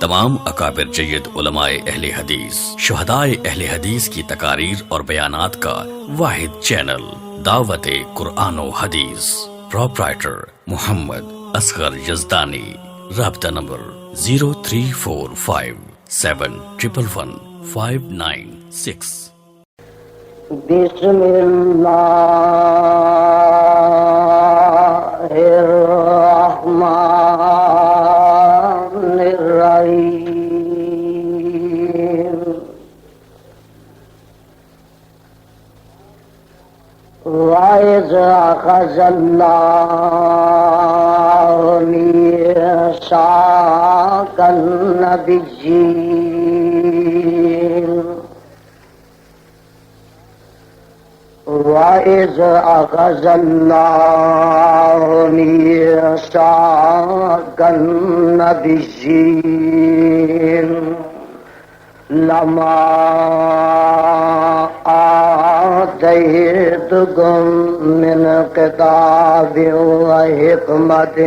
تمام اکابر جید علماء اہل حدیث، شہدائے اہل حدیث کی تقاریر اور بیانات کا واحد چینل دعوت قرآن و حدیث، پروپرائٹر محمد اصغر یزدانی، رابطہ نمبر 0345711596۔ بسم اللہ الرحمن الرحیم۔ وَإِذْ أَخَذَ اللَّهُ مِيثَاقَ النَّبِيِّينَ وَإِذْ أَخَذَ اللَّهُ مِيثَاقَ النَّبِيِّينَ لَمَا آتَيْتُكُم مِّن كِتَابٍ وَحِكْمَةٍ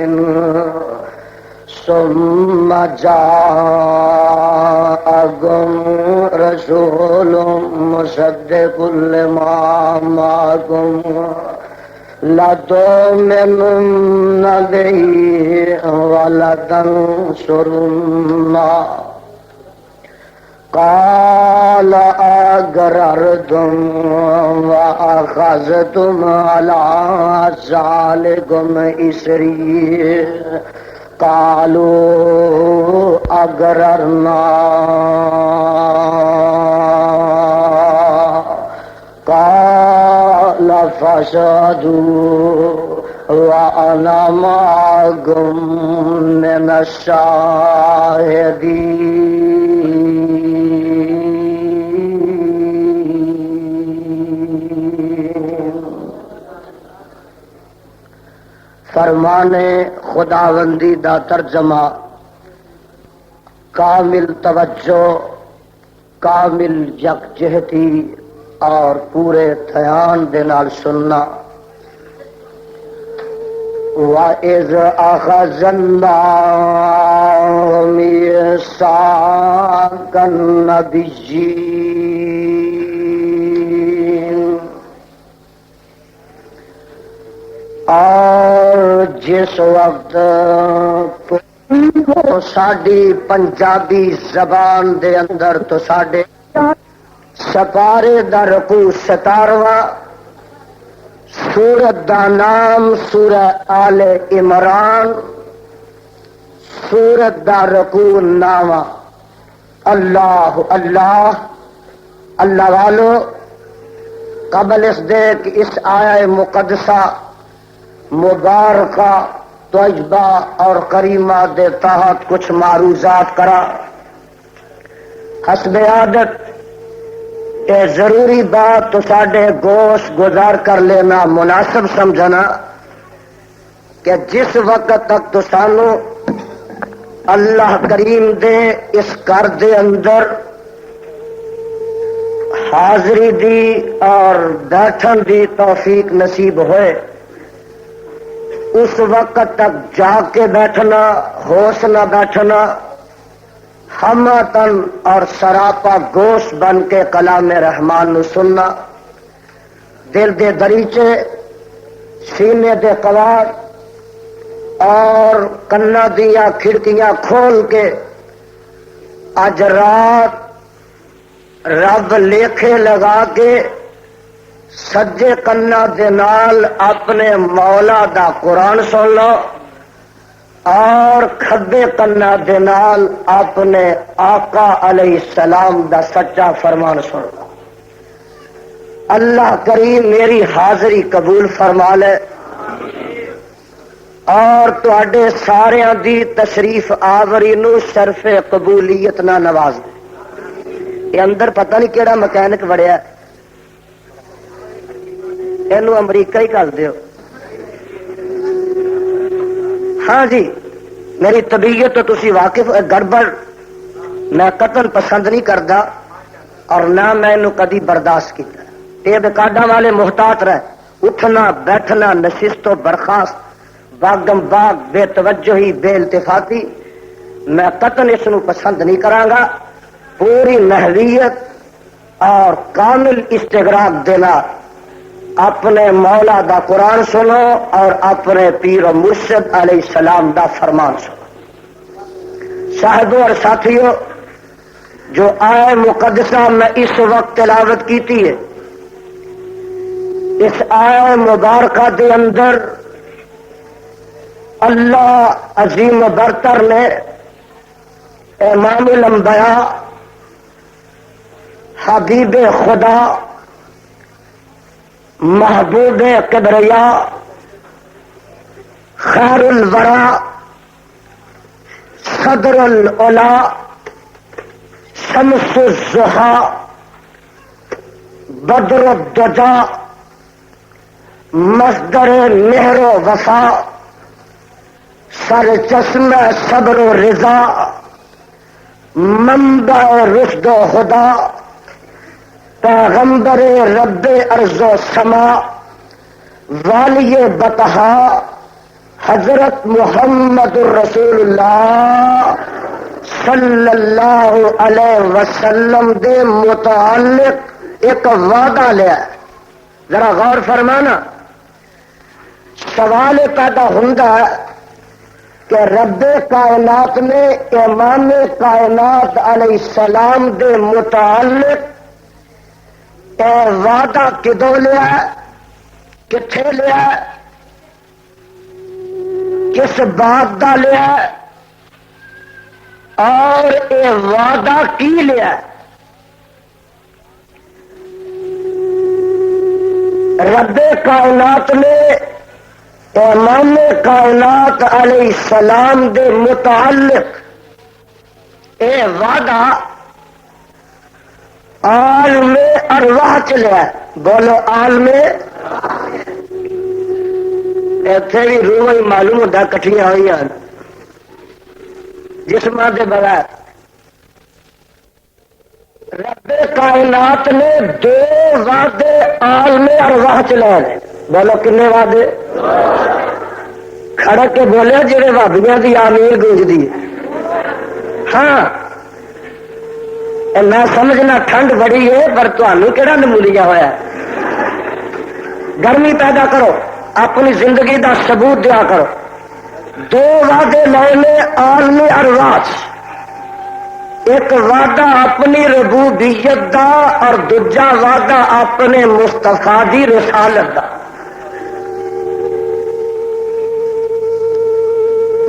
ثُمَّ جَاءَكُمْ رَسُولٌ مُصَدِّقٌ لِّمَا مَعَكُمْ لَتُؤْمِنُنَّ بِهِ وَلَتَنصُرُنَّهُ قال أقررتم وأخذتم على ذلكم إصري قالوا أقررنا قال فاشهدوا وأنا معكم من الشاهدين۔ فرمان خداوندی دا ترجمہ، کامل توجہ، کامل یکجہتی اور پورے دھیان دے نال سننا۔ وَإِذْ أَخَذَ اللَّهُ مِيثَاقَ النَّبِيِّينَ، اور جس وقت ساڈی پنجابی زبان دے اندر تو ساڈے سپارے دا رکوع 17واں، سورت دا نام سورہ آل عمران، سورت دا رکوع 9۔ اللہ اللہ اللہ والو، قبل اس دے کہ اس آیہ مقدسہ مبارکہ طیبہ اور کریمہ دے تحت کچھ معروضات کرا، حسب عادت اے ضروری بات تو ساڈے گوش گزار کر لینا مناسب سمجھنا کہ جس وقت تک تو سانو اللہ کریم دے اس گھر دے اندر حاضری دی اور بیٹھن دی توفیق نصیب ہوئے، اس وقت تک جاگ کے بیٹھنا، ہوش نہ بیٹھنا، ہمتن اور سراپا گوش بن کے کلام رحمان نو سننا، دل دے دریچے، سینے دے قوار اور کنا دیا کھڑکیاں کھول کے اج رات رب لیکھے لگا کے سجے کنا دے نال اپنے مولا دا قرآن سن لو اور کھبے کنا دے نال اپنے آقا علیہ السلام دا سچا فرمان سن لو۔ اللہ کریم میری حاضری قبول فرما لے اور تواڈے ساریاں دی تشریف آوری نو شرف قبولیت نہ نواز دے۔ یہ اندر پتہ نہیں کیڑا مکینک وڑیا ہے، اینو امریکہ ہی کر دیو۔ ہاں جی، میری طبیعت تو تسی واقف گڑبڑ میں قتل پسند نہیں کردا اور نہ میں انو کدی برداشت کیتا۔ یہ ریکارڈاں والے محتاط رہ، اٹھنا بیٹھنا نشست و برخاست باغم باغ بے توجہی بے التفاتی میں قطن اس نو پسند نہیں کراں، پوری نحویت اور کامل استغراق دینا اپنے مولا دا قرآن سنو اور اپنے پیر و مرشد علیہ السلام دا فرمان سنو۔ صاحبوں اور ساتھیوں، جو آئے مقدسہ میں اس وقت تلاوت کیتی ہے، اس آئے مبارکہ دے اندر اللہ عظیم و برتر نے امام الانبیاء حبیب خدا محبوب کبریا خیر الورا صدر العلا شمس الضحا بدر الدجا مصدر مہر و وفا سر چشمہ صبر و رضا منبع رشد و خدا پیغمبر رب ارض و سما والی بطحا حضرت محمد الرسول اللہ صلی اللہ علیہ وسلم دے متعلق ایک وعدہ لیا ہے۔ ذرا غور فرمانا، سوال پیدا ہوتا ہے کہ رب کائنات نے امام کائنات علیہ السلام دے متعلق اے وعدہ کدوں لیا ہے، کتھے لیا ہے، کس بات دا لیا ہے، اور اے وعدہ کی لیا ہے؟ رب کائنات نے امام کائنات علیہ السلام دے متعلق اے وعدہ عالم ارواح چلیا ہے۔ بولو عالم، ایتھے بھی روح ہی معلوم ہوتا کٹھیاں ہوئی ہیں جسماں دے بغیر۔ رب کائنات نے دو وعدے عالم ارواح چلائے ہیں۔ بولو کنے وعدے؟ کھڑے کے بولے جڑے بھابیاں دی آمین گونجدی ہے۔ ہاں میں سمجھنا ٹھنڈ بڑی ہے، پر تمہیں کہڑا نمولیا ہوا ہے؟ گرمی پیدا کرو، اپنی زندگی دا ثبوت دیا کرو۔ دو وعدے لے عالم ارواح، ایک وعدہ اپنی ربوبیت دا اور دوجا وعدہ اپنے مصطفیٰ دی رسالت دا۔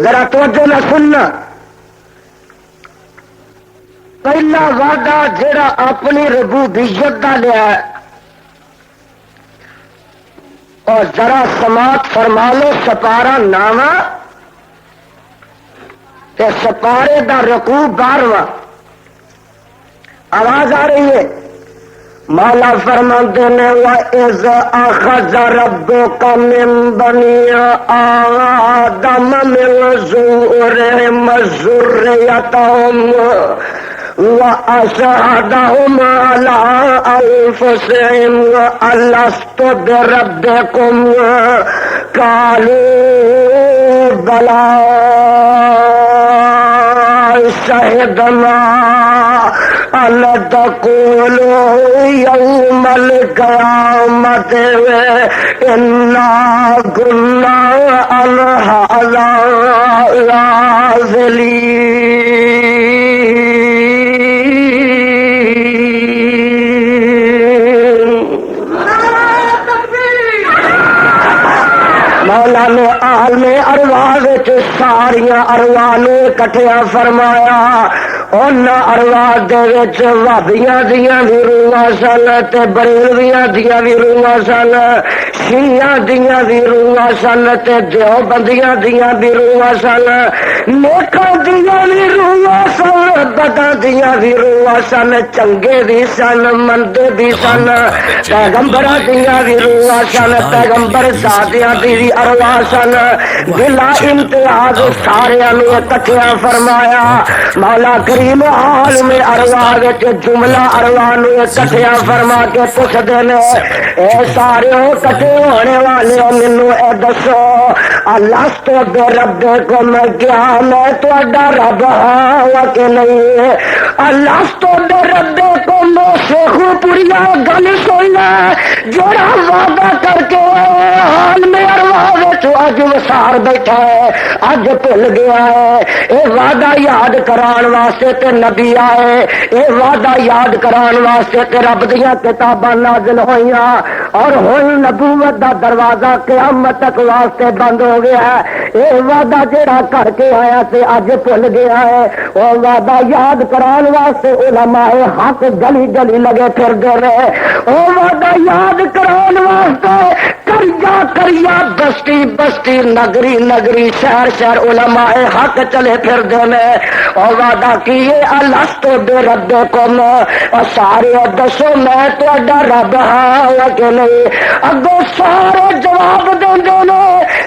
ذرا توجہ نہ سننا، پہلا وعدہ جڑا اپنی ربوبیت دا لیا ہے، اور ذرا سماعت فرما لو، سپارہ نامہ تے سپارے دا رکوع 12واں۔ آواز آ رہی ہے؟ مولا فرماتے نے وَإِذْ أَخَذَ رَبُّكَ مِن بَنِي آدَمَ مِن ظُهُورِهِمْ ذُرِّيَّتَهُمْ وَأَشْهَدَهُمْ عَلَىٰ أَنفُسِهِمْ أَلَسْتُ بِرَبِّكُمْ قَالُوا بَلَىٰ شَهِدْنَا أَن تَقُولُوا يَوْمَ الْقِيَامَةِ إِنَّا كُنَّا عَنْ هَٰذَا غَافِلِينَ۔ مولا نے عالم ارواح وچ ساریاں ارواح نو اکٹھیا فرمایا۔ ان ارواح دے وچ وہابیاں دیاں بھی روحاں سن تے بریلویاں دیاں بھی روحاں سن، شیعیاں دیاں بھی روحاں سن تے دیوبندیاں دیاں بھی روحاں سن، نیکاں دیاں بھی روحاں سن، امتاں دیاں بھی روح سن چنگے بھی سن مندے بھی سن پیغمبراں دیاں بھی روح سن پیغمبر سادیاں دی بھی ارواح سن بلا امتیاز سارے نو اکٹھا فرمایا مولا کریم عالم ارواح وچ جملہ ارواح نو اکٹھا فرما کے پوچھدے نے اے سارے اکٹھے ہونے والے مینوں اے دسو الست بربکم کیا میں تہاڈا رب ہاں کہ نہیں الست بربکم شیخو پوریا گل سن جڑا وعدہ کر کے حال میں ارواح وچ اج وسار بیٹھا ہے اج بھل گیا ہے اے وعدہ یاد کران واسطے تے نبی آئے اے وعدہ یاد کران واسطے تے رب دیاں کتاباں نازل ہوئیاں اور ہن نبوت دا دروازہ قیامت تک واسطے بند ہو گیا ہے اے وعدہ جڑا کر کے آیا تے اج بھل گیا ہے او وعدہ یاد کران واسطے علماء حق گلی گلی لگے پھردے رہے او وعدہ یاد کران واسطے کریا کریا بستی بستی نگری نگری شہر شہر علماء حق چلے پھردے نے او وعدہ کیے الست بربکم اور سارے دسو میں تہاڈا رب ہاں کہ نہیں اگوں سارے جواب دیندے نے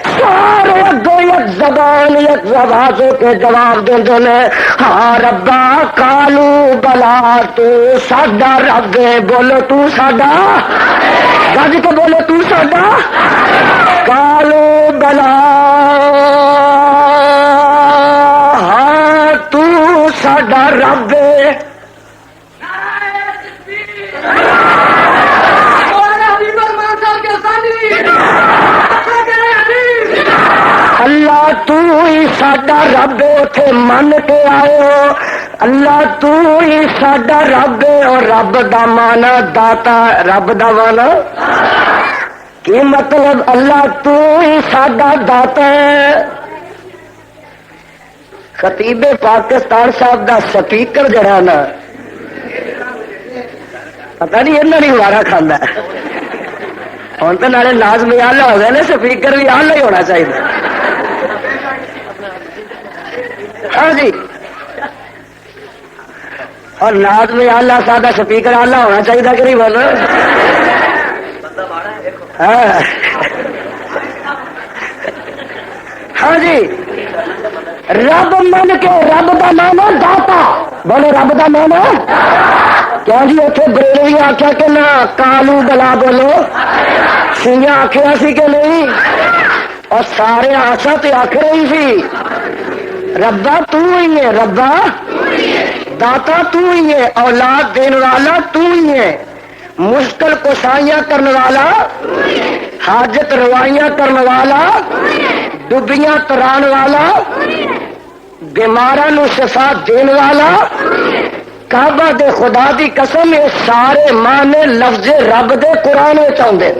سارے اگوں ایک زبان ایک زبان کے جواب دیندے نے ہاں ربا کالو بلا تو ساڈا رب بولو تو ساڈا گج کے بولو تو ساڈا کالو بلا ہاں تو ساڈا رب اللہ تو ہی ساڈا رب اتے من کے آئے اللہ تو ہی ساڈا رب اور رب دا مانا داتا رب دا مانا کی مطلب اللہ تو ہی ساڈا داتا ہے خطیب پاکستان صاحب دا سپیکر جڑا نا پتہ نہیں انہوں نے وارا کھانا ہوں تو نالے لازم آلہ ہو گیا نا سپیکر بھی آلہ ہی ہونا چاہیے ہاں جی اور ناز میں آلہ سادہ سپیکر آلہ ہونا چاہیے کہ نہیں بول ہاں جی رب من کے رب دا مانا داتا بولو رب دا مانا کیا جی اتنے بریلوی آخیا کہ نہ کالو بلا بولو سیاں آخیا سی کہ نہیں اور سارے آسا تے آخ رہی سی ربا تو ہی ہے ربا داتا تو ہی ہے اولاد دین والا تو ہی ہے مشکل کشائیاں کرنے والا حاجت روائیاں کرنے والا ڈبیاں تران والا بیماراں نو شفا دین والا کعبہ دے خدا دی قسم یہ سارے معنی لفظ رب دے قرآن چاہتے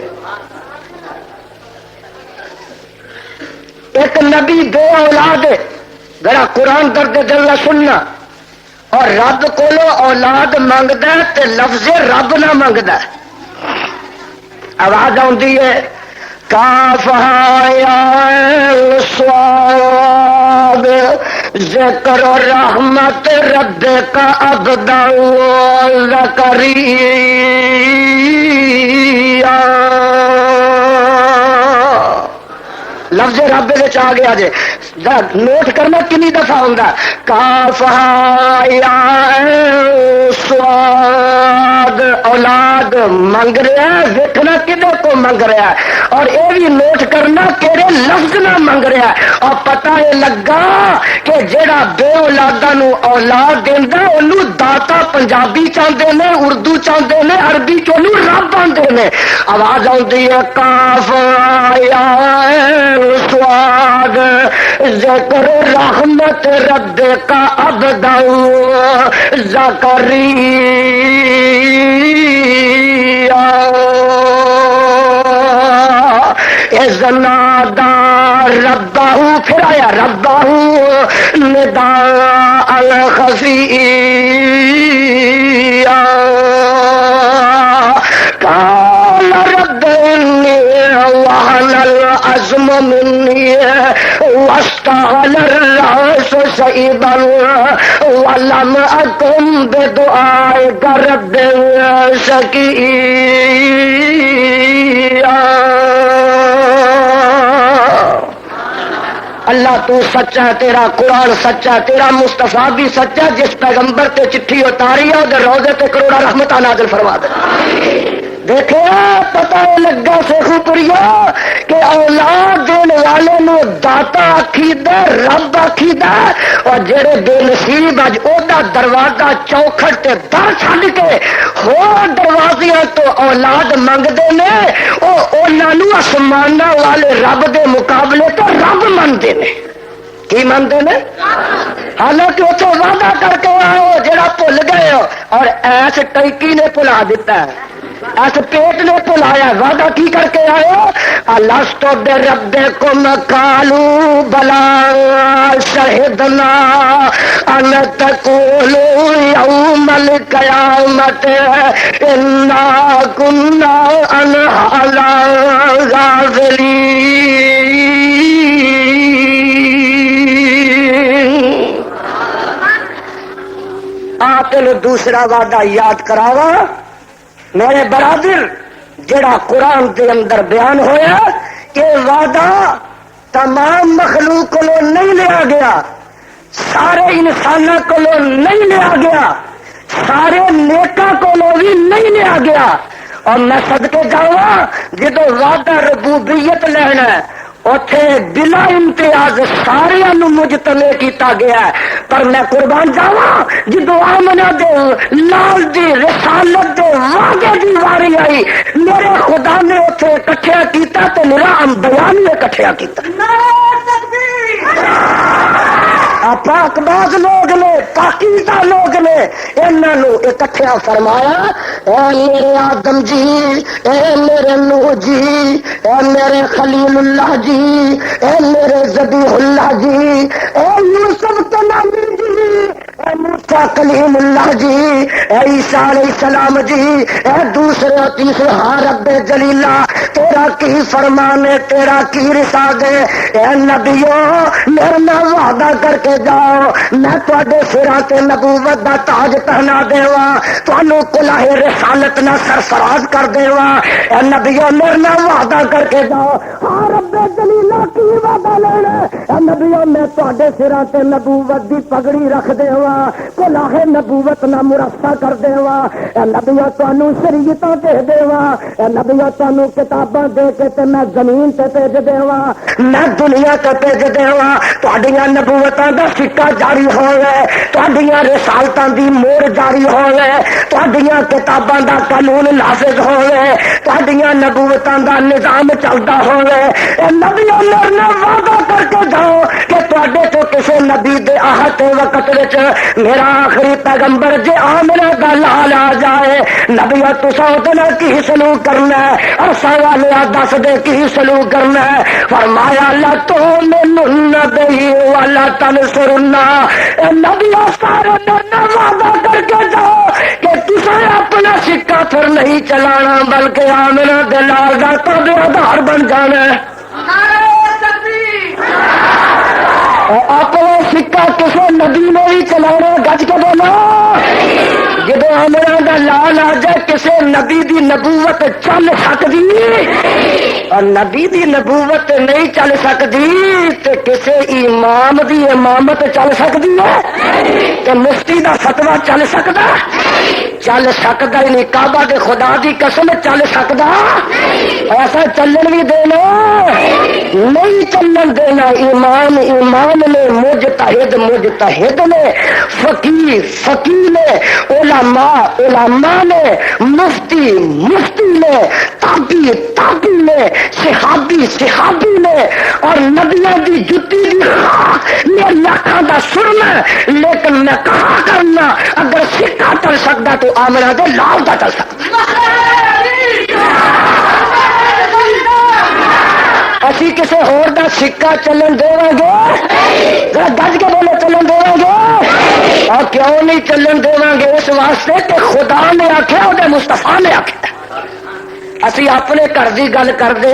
ایک نبی بے اولاد ذرا قرآن درد دل سننا اور رب کولو اولاد منگدا تے لفظ رب نہ منگدا آواز آتی ہے کاف یا سواد ذکر رحمت رب کا عبدا زکریا لفظ رب آ گیا جی نوٹ کرنا کنی دفعہ ہوں کاف یا سواد اولاد منگ رہا ہے ویکھنا کدے کو منگ رہا ہے اور یہ بھی نوٹ کرنا کہڑے لفظ نہ منگ رہا ہے اور پتہ یہ لگا کہ جڑا بے اولادا نو اولاد دیندا اونوں داتا پنجابی چاہتے ہیں اردو چاہتے ہیں عربی چونوں رب آندے نے آواز آتی ہے کاف یا سواد ذکر رحمت رب کا عبدا زکریا اذ نادى ربه پھر آیا ربه نداء خفيا قال رب إني وهن العزم مني واستعل الرأس شيبا ولم أكن بدعائك رب شقيا. اللہ تو سچا ہے، تیرا قرآن سچا ہے، تیرا مصطفیٰ بھی سچا ہے. جس پیغمبر تے چٹھی اتاری ہے وہ روزے تے کروڑا رحمت نازل فرما دے. دیکھے پتہ لگا سیخو پوریا کہ اولاد دین والے نو داتا آکھیدا رب آکھیدا، اور جڑے بے نصیب اج اودا دروازہ چوکھٹ تے در چھڈ کے ہور دروازیاں تو اولاد منگدے نے، او انہاں نو آسماناں والے رب دے مقابلے تے رب مندے نے. کی مانتے نے؟ حالانکہ اتنے وعدہ کر کے آؤ جڑا بھول گئے ہو، اور ایس ٹیکی نے بھلا دیتا ہے، ایس پیٹ نے بھلایا. وعدہ کی کر کے آئے ہو؟ الستو بربکم قالوا بلا شہدنا ان تقولوا یوم القیامت انا کنا عن هذا غافلین. تینو دوسرا وعدہ یاد کراوا میرے برادر، جڑا قرآن کے اندر بیان ہویا کہ وعدہ تمام مخلوق کو نہیں لیا گیا، سارے انسانوں کو نہیں لیا گیا، سارے نیکاں کو بھی نہیں لیا گیا. اور میں صدقے جاواں جدو وعدہ ربوبیت لینا ہے اوتھے بلا امتیاز سارے مجتمع کیتا گیا ہے. پر میں قربان جاواں جدو آمنہ دے لال دی رسالت دے وعدے دی واری آئی میرے خدا نے اوتھے اکٹھیا کیتا تے میرا بیان نے اکٹھیا کیتا. پاک باز لوگ نے، پاکیزہ لوگ نے انہاں نو اکٹھیا فرمایا. اے میرے آدم جی، اے میرے نوح جی، اے میرے خلیل اللہ جی، اے میرے ذبیح اللہ جی، اے یوسف تنامی جی، اے موسیٰ کلیم اللہ جی، اے عیسیٰ علیہ السلام جی، اے دوسرے اور تیسرے ہاں رب جلیلہ تیرا کی فرمان ہے، تیرا کی رسالت ہے. اے نبیوں میرے نال وعدہ کر کے جاؤ میں تواڈے سراں تے نبوت دا تاج پہنا دیواں، تانوں کلاہ رسالت نہ سرفراز کر دیواں. اے نبیوں میرے نال وعدہ کر کے جاؤ. ہاں رب جلیلہ کی وعدہ لینا؟ اے نبیوں میں تواڈے سراں تے نبوت دی پگڑی رکھ دیواں، کلاہ نبوت نہ مرصع کر دیواں. اے نبیوں تانوں شریعتاں دے دیواں. اے نبیوں تانوں کتاباں دے کے تے میں زمین تے بھیج دیواں، میں دنیا تے بھیج دیواں. تہاڈیاں نبوتاں دا سکہ جاری ہوئے، تہاڈیاں رسالتاں دی مور جاری ہوئے، تہاڈیاں کتاباں دا قانون نافذ ہوئے، تہاڈیاں نبوتاں دا نظام چلدا ہوئے. اے نبیوں میرے نال وعدہ کر کے جاؤ کہ تہاڈے تو کسے نبی دے آہت وقت وچ میرا آخری پیغمبر جے آمنہ دا لال آ جائے، نبیوں تساں اودے نال کی سلوک کرنا ہے؟ عرصہ والے دس دے کی سلوک کرنا ہے؟ فرمایا لا تؤمنن بہ ولا تنصرنا. اے نبیوں سارے میرے وعدہ کر کے جاؤ کہ تساں اپنا سکہ پھر نہیں چلانا بلکہ آمنہ دے لال دا تابع آدھار بن جانا ہے. اپنا سکہ کسی نبی نے بھی چلانا، گج کے بولو. جب آمنہ دا لال آ جائے کسی نبی دی نبوت چل سکتی، اور نبی دی نبوت نہیں چل سکتی تے کسی امام دی امامت چل سکتی ہے؟ تے مفتی دا فتویٰ چل سکتا؟ چل سکتا ہی نہیں. کعبہ دے خدا دی قسم چل سکتا؟ ایسا چلن بھی دینا نہیں، چلن دینا. امام امام نے، مجتہد مجتہد نے، فقیہ فقیہ نے، علماء علماء نے، مفتی مفتی نے، تابعی تابعی نے، صحابی صحابی نے، اور نبیوں دی جتی دی خاک میں لاکھاں دا سرنا. لیکن میں کہا کرنا اگر سکہ چل سکتا تو آمنہ دے لال دا چل سکتا. اسی کسی ہور دا سکہ چلن دے گے؟ ذرا گج کے بولے چلن دے گے؟ اور کیوں نہیں چلن دے گے؟ اس واسطے کہ خدا نے آخیا، وہ مصطفیٰ نے آخیا. اسی اپنے گھر کی گل کرتے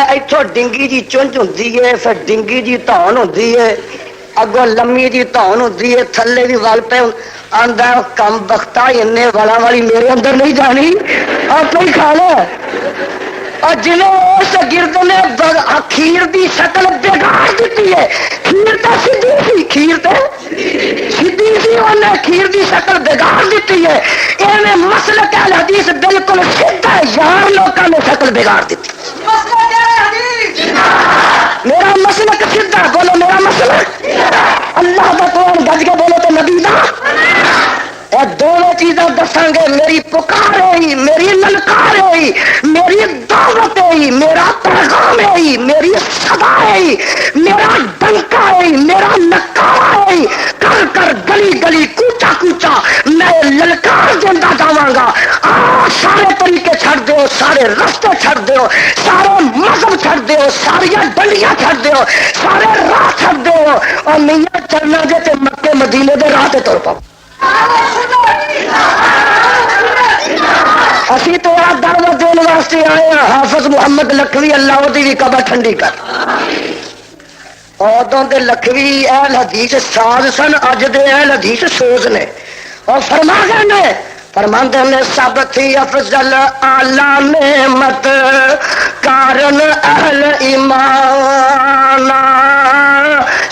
اتوں ڈنگی جی چونچ ہوندی ہے، پھر ڈنگی جی دھون ہوندی ہے، اگوں لمی جی دھون ہوندی ہے، تھلے بھی ول پہ آندا کم بختا انے والا والی میرے اندر نہیں جانی، آپ ہی کھا لو۔ اور جنہوں اس گرد نے کھیر دی شکل بگاڑ دیتی ہے، کھیر تو سیدھی سی، کھیر تو سیدھی سی، انہیں کھیر دی شکل بگاڑ دیتی ہے۔ ایویں مسلک اہل حدیث بالکل سیدھا یار لوگوں نے شکل بگاڑ دیتی۔ میرا مسلک سیدھا، بولو میرا مسلک اللہ کا قرآن گج کے بولو تو نبی دا، اور دونوں چیزیں دساں گے، میری پکار ہے، میری للکار ہے، میری دعوت ہے، میرا پیغام ہے، میری صدا ہے، میرا ڈنکا ہے، میرا نکارا ہے، کر کر گلی گلی کوچا کوچا میں للکار دینا جاواں گا۔ سارے طریقے چھڑ دیو، سارے رستے چھڑ دیو، سارے مذہب چھڑ دیو، ساری ڈنڈیاں چھڑ دیو، سارے راہ چھڑ دیو، اور میاں چلنا جے تے مکے مدینے دے راہ تے تر پاؤ۔ اسی تو دعوت دین واسطے آئے ہیں۔ حافظ محمد لکھوی اللہ دی بھی قبر ٹھنڈی کر۔ ادوں دے لکھوی اہل حدیث ساز سن، اج دے اہل حدیث سوز نے، اور فرما گئے نے، فرماندے نے سب تھی افضل اعلی نعمت کارن اہل ایمان،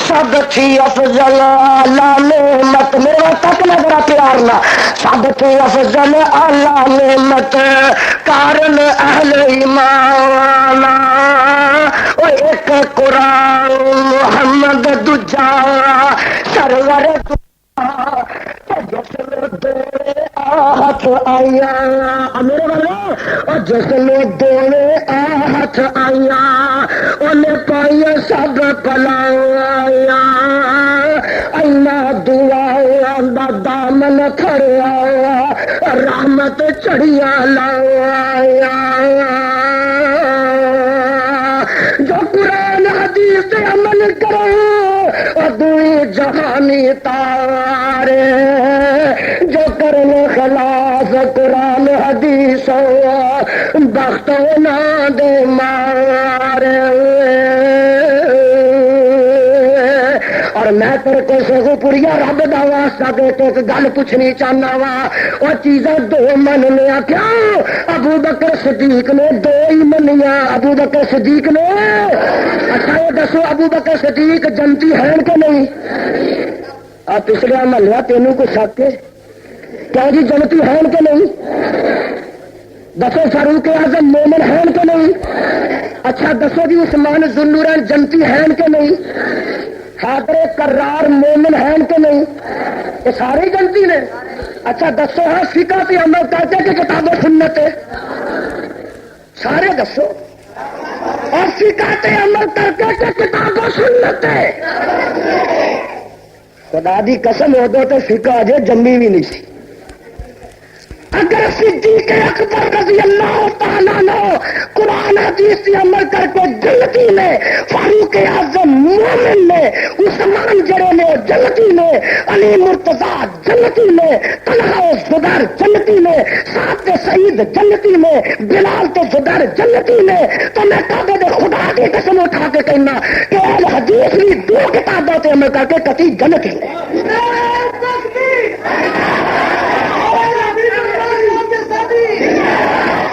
سب تھی افضل اعلی نعمت، میرے تک نہ ذرا پیار نہ، سب تھی افضل اعلی نعمت کارن اہل ایمان، او ایک قرآن محمد دجا سرور جس میں دوڑے ہاتھ آئیا، میرے والے اور جس میں دوڑے ہاتھ آئیا انہیں پائیے سب پلایا، اینا دعا دا دامن کھڑیا رحمت چڑھیا لایا، جو قرآن حدیث سے عمل کرو دوئی جہانی تارے، جو کرنے خلاف قرآن حدیث بخت نہ دے مارے۔ اور میں تیرے کو سگو پوریا رب دا واسطہ دے کے ایک گل پوچھنی چاہنا وا، وہ چیزاں دو مننے کیوں؟ ابو بکر صدیق نے دو ہی منیا، ابو بکر صدیق نے، اچھا یہ دسو ابو بکر صدیق جنتی ہیں کہ نہیں؟ آپ پچھلے محلہ تینوں کو شک ہے کیا جی جنتی ہیں کہ نہیں؟ دسو فاروق اعظم مومن ہیں کہ نہیں؟ اچھا دسو جی عثمان ذوالنورین جنتی ہیں کہ نہیں؟ حیدر کرار مومن ہیں کہ نہیں؟ یہ سارے جنتی نے۔ اچھا دسو ہاں فقہ پہ عمل کرتے کہ کتاب و سنت ہے؟ سارے دسو، اور فقہ پہ عمل کرتے کہ کتاب و سنت ہے؟ خدا دی قسم ہو دو تو فقہ اجے جمی بھی نہیں سی۔ اگر صدیق اکبر رضی اللہ تعالیٰ عنہ قرآن حدیث سے عمل کر کے جنتی نے، فاروق اعظم مومن نے، عثمان جڑے نے جنتی نے، علی مرتضیٰ جنتی نے، طلحہ زبیر جنتی نے، سعد سعید جنتی نے، بلال تے زبیر جنتی نے، تو میں کعبے دے خدا کی قسم اٹھا کے کہنا کہ اہل حدیث بھی دو کتابوں سے عمل کر کے کتی جنتی نے۔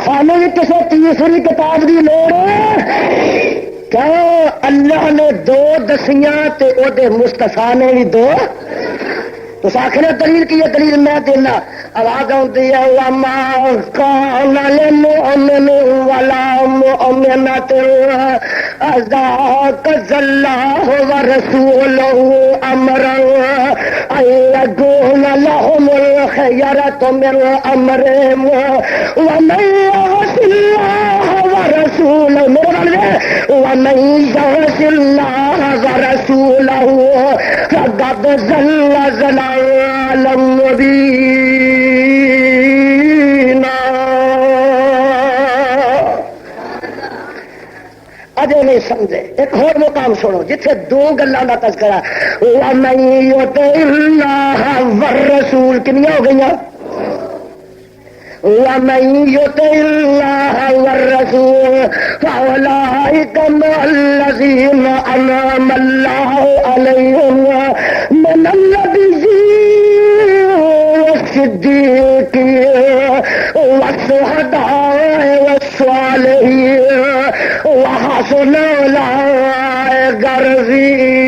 سانو بھی کسی تیسری کتاب کی لوڑ ہے کیا؟ اللہ نے دو دسیاں تے او دے مصطفیٰ نے بھی دو، تو آخر دلیل کی ہے؟ دلیل میں دینا، آواز آتی ہے وما کان للمؤمن ولا مؤمنۃ اذا قضى الله ورسوله امرا ان يكون لهم الخيرة من امرهم ومن يعص الله ورسوله ومن يعص الله ورسوله فقد ضل ضلالا مبينا۔ اجے نہیں سمجھے، ایک اور مقام سنو جتھے دو گلاں دا تذکرہ، وَمَن يُطِعِ اللَّهَ وَالرَّسُولَ کنیاں ہو گئیاں؟ ومن يطع الله والرسول فأولئك مع الذين أنعم الله عليهم من النبيين والصديقين والشهداء والصالحين وحسن أولئك رفيقا.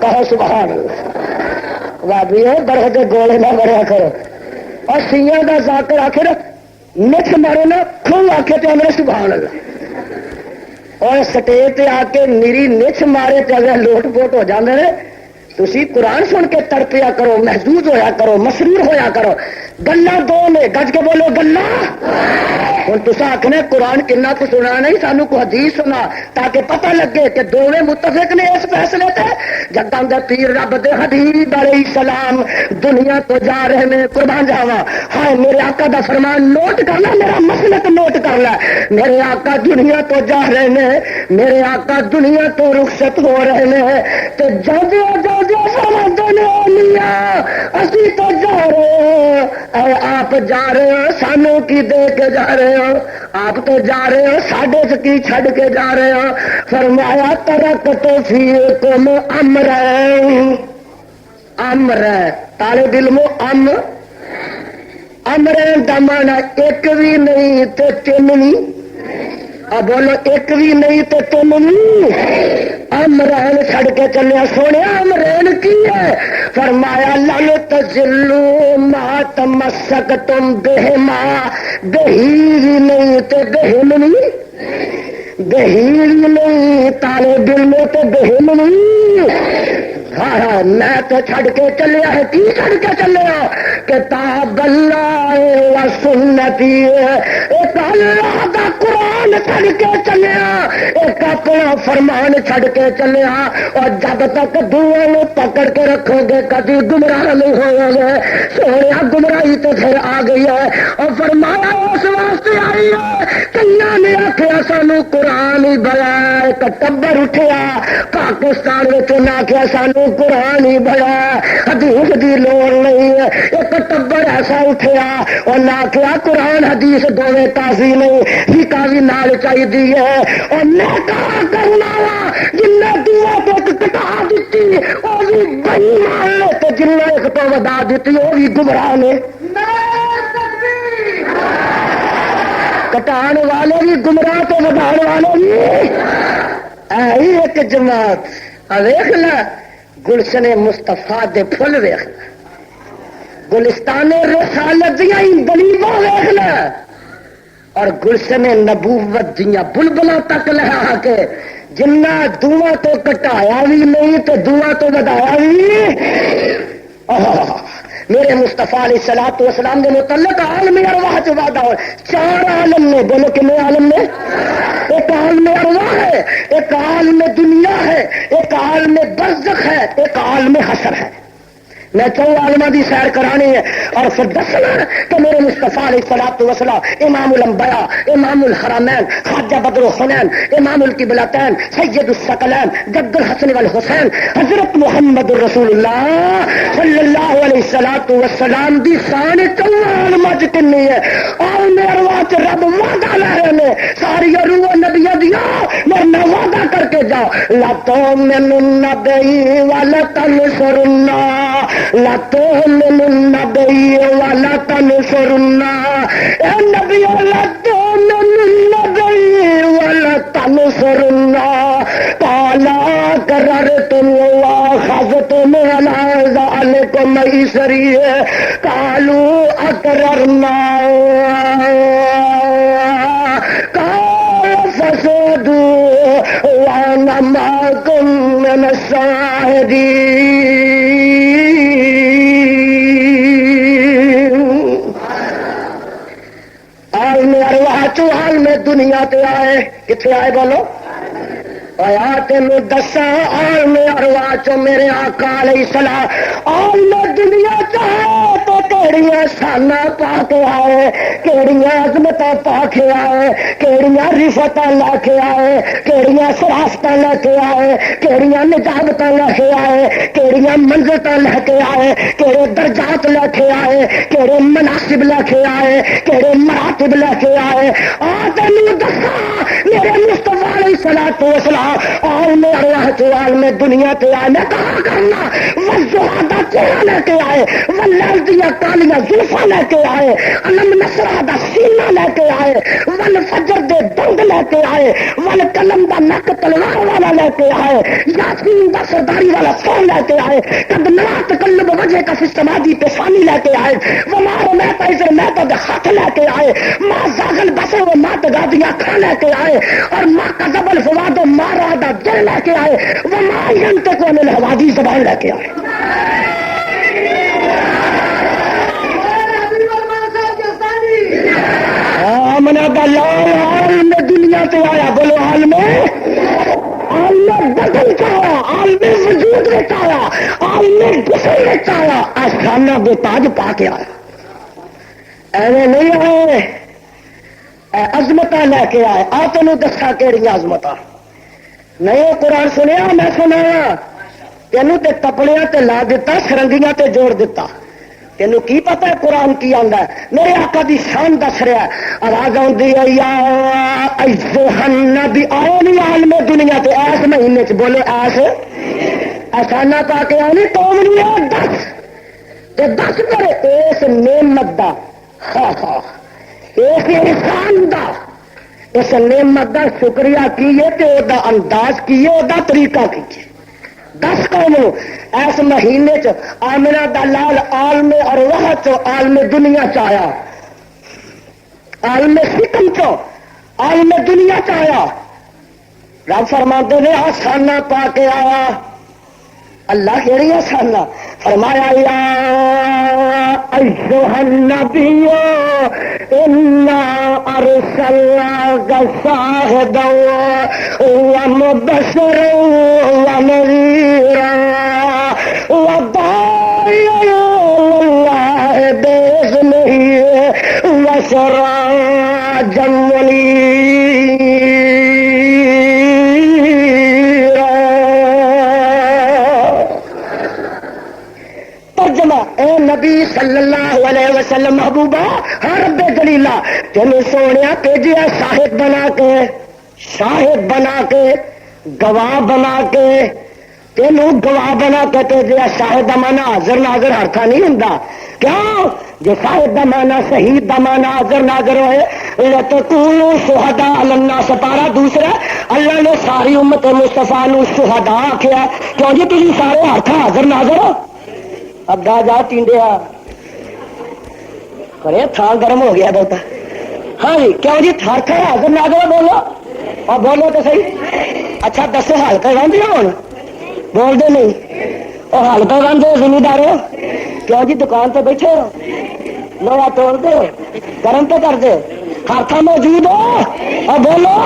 کہو سبحان اللہ. بابی درخت گولے نہ مریا کرو اور سیاں دا ذاکر آخر نچ مارے نا کھو آخے تو ہمیں سبحان اللہ. اور سٹیج تے آ کے میری نچ مارے تے اگر لوٹ پوٹ ہو جاندے نے. تسی قرآن سن کے تڑپیا کرو, محظوظ ہویا کرو, مسرور ہویا کرو. گلا دو نے گج کے بولو گلا. ہوں تصا آخنا قرآن کنا کو سنا نہیں, سانو کو حدیث سنا تاکہ پتہ لگے کہ دونوں متفق نے اس فیصلے تے. جگہ دے پیر رب دے حبیب علیہ السلام دنیا تو جا رہے ہیں, قربان جاوا. ہائے میرے آقا دا فرمان نوٹ کر لے, میرا مسلک نوٹ کر لے. میرے آقا دنیا تو جا رہے ہیں, میرے آقا دنیا تو رخصت ہو رہے ہیں. تو جاندے سمجھتے میاں اسی تو جا رہے ہیں. اے آپ جا رہے ہو سانو کی دے کے جا رہے ہو؟ آپ تو جا رہے ہو ساڈے سے کی چھڈ کے جا رہے ہو؟ فرمایا ترکت فیکم امرین. امر طالب علم امرین دا مانا ایک بھی نہیں تے تین نہیں. اب بولو ایک بھی نہیں تو تم نہیں. امرین چھڑ کے چلے سونے. امرین کی ہے؟ فرمایا لن تزلوا ما تمسکتم بہما. دہیل نہیں تو دہم نہیں, دہیل نہیں طالب علم تو دہم نہیں. ہاں میں تو چھڑ کے چلیا ہے. کی چھڑ کے چلیا؟ کتاب اللہ و سنتی. ایک اللہ دا قرآن چھڑ کے چلیا, ایک اپنا فرمان چھڑ کے چلیا. اور جب تک دونوں پکڑ کے رکھو گے کبھی گمراہ نہیں ہوئے گے. سونے گمراہی تو پھر آ گئی ہے. اور فرمایا اس واسطے آئی ہے کئیاں نے آخیا سانو قرآن ہی بڑا. ایک ٹبر اٹھیا پاکستان میں نہ آخیا سانو قرآن ہی بڑا, حدیث دی لوڑ نہیں ہے. ایک ٹبر ایسا اٹھیا اور نہ آخیا قرآن حدیث دونوں کافی نہیں, ہی کافی نال چاہیے. اور نیکار کرنا جن دعا تک کٹا دیتی وہ بھی بئی مان تو جن ایک تو ودا دیتی وہ بھی گمراہ نے. کٹان والے بھی گمراہ تو ودان والے بھی. ایک جماعت ویخ ل گلشن مصطفیٰ دے پھل ویخ ل, گلستان رسالت دیا دلیبا ویخ ل, اور گلشن نبوت دیا بلبلوں تک لہا کے جنہ دعا تو کٹایا بھی نہیں تو دعا تو بدایا بھی. میرے مصطفیٰ علیہ الصلوۃ والسلام کے متعلق عالم ارواح سے وعدہ ہو. 4 عالم نے, بولو کتنے عالم نے؟ ایک عالم ارواح ہے, ایک عالم دنیا ہے, ایک عالم برزخ ہے, ایک عالم حشر ہے. میں 4 عالمہ دی سیر کرانی ہے اور پھر دسنا کہ میرے مصطفیٰ علیہ الصلوۃ والسلام امام الانبیاء, امام الحرمین, خواجہ بدر الحنین, امام القبلتین, سید الثقلین, جد الحسن والحسین, حضرت محمد الرسول اللہ صلی اللہ علیہ السلام دی شان 4 عالمہ جتنی ہے. اور میرے واسطے رب وعدہ لے رہے ہیں ساری روح نبی دیا میں وعدہ کر کے جاؤ. لا تؤمنن بی ولا تنصرن, لا تؤمنن بی ولا تنصرن. اے نبی لا تؤمنن بی ولا تنصرن. قال اقررتم واخذتم على ذلكم اسری. قالوا اقررنا. قال فسدوا وانا معكم من الشاهدين. عالم ارواح عالم دنیا تے آئے, کتنے آئے بولو؟ آیا تین دسا عالم ارواح چو میرے آقا علیہ السلام عالم دنیا چاہے تو کیڑیاں شاناں پا کے آئے، کیڑیاں عظمتاں پا کے آئے، کیڑیاں رفتاں لے کے آئے، کیڑیاں شرافتاں لے کے آئے، کیڑیاں نجابتاں لے کے آئے، کیڑیاں منزلتاں لے کے آئے، کیڑے درجات لے کے آئے، کیڑے مناسب لے کے آئے، کیڑے مراتب لے کے آئے۔ تینوں دسا میرے مصطفیٰ علیہ الصلوۃ والسلام عالم اللہ کے عالم دنیا کے آئے، میں کہا کرنا وزہادہ چہرہ لے کے آئے، واللیل دیا کالیاں زلفاں لے کے آئے، علم نصرہ دا سینہ لے کے آئے، والفجر دے دند لے کے آئے، والقلم دا نک تلوار والا لے کے آئے، یاسین دا سرداری والا فون لے کے آئے، قد نرا تقلب وجہ کا فی السماء پیشانی لے کے آئے، وما رمیت اذ رمیت دے ہاتھ لے کے آئے، ما زاغ البصر وما طغى دی آنکھیں لے کے آئے، اور ما کذب الفؤاد ما رأى دا دل لے کے آئے، وما ينطق عن الهوى دی زبان لے کے آئے۔ آمنا دلال عالم دنیا سے آیا، بولو عالم بدل چایا، عالم وجود میں چایا، عالم جسم میں چایا، آسانہ بے تاج پا کے آیا۔ ایویں نہیں آئے، عظمت لے کے آئے۔ آ تینوں دسا کہڑی عظمت نہیں؟ قرآن سنیا میں سنایا، تینوں تے تپڑیاں تے لا دیتا، سرنگیاں تے جوڑ دیتا، تینوں کی پتا ہے قرآن کی آندا ہے؟ میرے آقا دی شان دس رہا ہے، آواز آندی ہے یا ایھا النبی، آئے نہیں عالم دنیا تے ایس مہینے چ، بولو ایس احسانہ پا کے آنی قوم نہیں دس تے دس کرے اس نعمت دا، ہاں ہاں اس احسان دا، اس نعمت دا شکریہ کیے تے او دا انداز کیے، او دا طریقہ کیے۔ دس قوم ایس مہینے چ آمنہ دا لال عالم ارواح چ عالم دنیا چ آیا، عالم حکم چ عالم دنیا چ آیا۔ رب فرماتے نے آسانہ پا کے آیا۔ اللہ کہڑی آسانہ؟ فرمایا یا ایھا النبی انا ارسلناک شاہدا ومبشرا ونذیرا وداعیا الی اللہ باذنہ وسراجا منیرا۔ اے نبی صلی اللہ علیہ وسلم محبوبہ، ہر رب جلیلہ تینوں سونیا بھیجیا شاہد بنا کے، شاہد بنا کے، گواہ بنا کے، تینوں گواہ بنا کے بھیجیا۔ شاہد دا مانا حاضر ناظر ہرکھا نہیں ہوندا، کیوں؟ جو شاہد دا مانا شہید دا مانا حاضر ناظر ہوئے، لتکونوا شہداء علی الناس۔ پارا دوسرا اللہ نے ساری امت مصطفیٰ نو شہداء آکھیا، کیوں جی تسی سارے ہرکھا حاضر ناظر ہو؟ اب دا جا ٹینڈیا کرے تھا گرم ہو گیا بہتا۔ ہاں جی کیوں جی تھار تھا حاضر ناظر بولو، اور بولو تو صحیح۔ اچھا دسو حال پہ بن دیا ہوں، بول دے نہیں، اور حال پہ بن دے زمیندارو، کیوں جی دکان پہ بیٹھے ہو، لوہا توڑ دے، گرم پہ کر دے، ہاتھا موجود ہو، اور بولو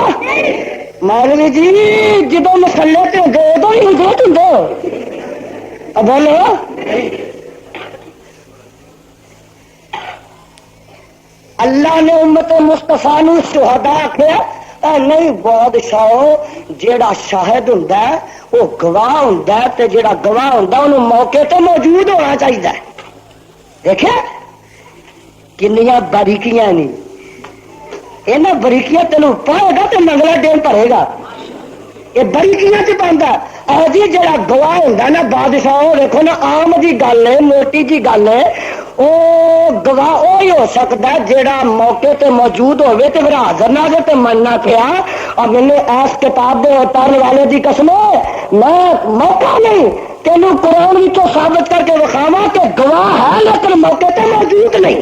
مولوی جی جدو مسلے تے ہوتے ادو ہی حضرت ہوں، اور بولو اللہ نے امت مصطفیٰ نو شہداء آکھیا۔ اے نہیں بادشاہ جیڑا شاہد ہوندا ہے وہ گواہ ہوندا ہے، تے جیڑا گواہ ہوندا ہے انہوں موقع تے موجود ہونا چاہیے۔ دیکھیں کنیاں باریکیاں نہیں، انہاں باریکیاں تینوں پائے گا تے منگلا دین بھرے گا، یہ باریکیاں چ پاندا اے جی جڑا گواہ ہوندا نا بادشاہ، دیکھو نا عام جی گل ہے، موٹی جی گل ہے، او گواہ وہی ہو سکتا ہے جیڑا موقع تے موجود ہوئے تے پھر حاضر ناظر تے مننا پیا۔ اور میں نے اس کتاب دے اتارنے والے دی قسم میں موقع نہیں تینوں قرآن وچوں ثابت کر کے وکھاواں کہ گواہ ہے لیکن موقع تے موجود نہیں۔